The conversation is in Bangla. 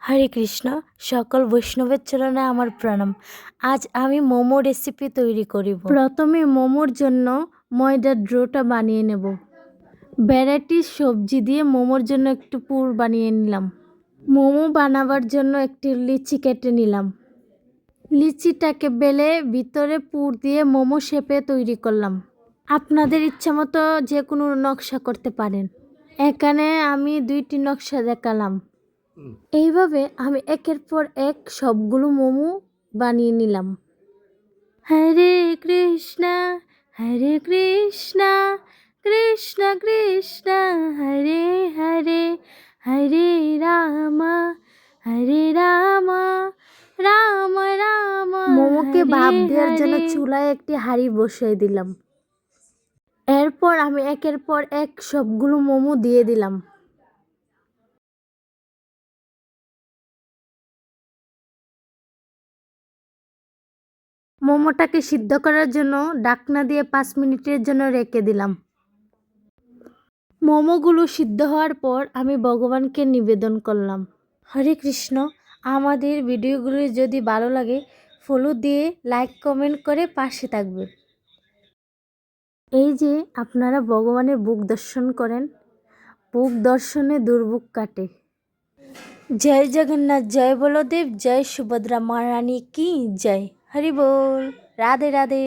হরে কৃষ্ণ। সকল বৈষ্ণবের চরণে আমার প্রণাম। আজ আমি মোমো রেসিপি তৈরি করিব। প্রথমে মোমোর জন্য ময়দার ডোটা বানিয়ে নেব। ভ্যারাইটি সবজি দিয়ে মোমোর জন্য একটু পুর বানিয়ে নিলাম। মোমো বানাবার জন্য একটি লিচি কেটে নিলাম। লিচিটাকে বেলে ভিতরে পুর দিয়ে মোমো শেপে তৈরি করলাম। আপনাদের ইচ্ছা মতো যে কোনো নকশা করতে পারেন। এখানে আমি 2টি নকশা দেখালাম। এইভাবে আমি একের পর এক সবগুলো মোমো বানিয়ে নিলাম। হরে কৃষ্ণ হরে কৃষ্ণ কৃষ্ণ কৃষ্ণ হরে হরে হরে রাম রাম রাম। মোমোকে ভাপ দেওয়ার জন্য চুলায় একটি হাঁড়ি বসিয়ে দিলাম। এরপর আমি একের পর এক সবগুলো মোমো দিয়ে দিলাম। মোমোটাকে সিদ্ধ করার জন্য ঢাকনা দিয়ে 5 মিনিটের জন্য রেখে দিলাম। মোমোগুলো সিদ্ধ হওয়ার পর আমি ভগবানকে নিবেদন করলাম। হরে কৃষ্ণ। আমাদের ভিডিওগুলো যদি ভালো লাগে ফলো দিয়ে লাইক কমেন্ট করে পাশে থাকবে। এই যে আপনারা ভগবানের বুক দর্শন করেন, বুক দর্শনে দুর্ভোগ কাটে। জয় জগন্নাথ, জয় বলদেব, জয় সুভদ্রা মহারানী কি জয়। হরি বল। রাধে রাধে।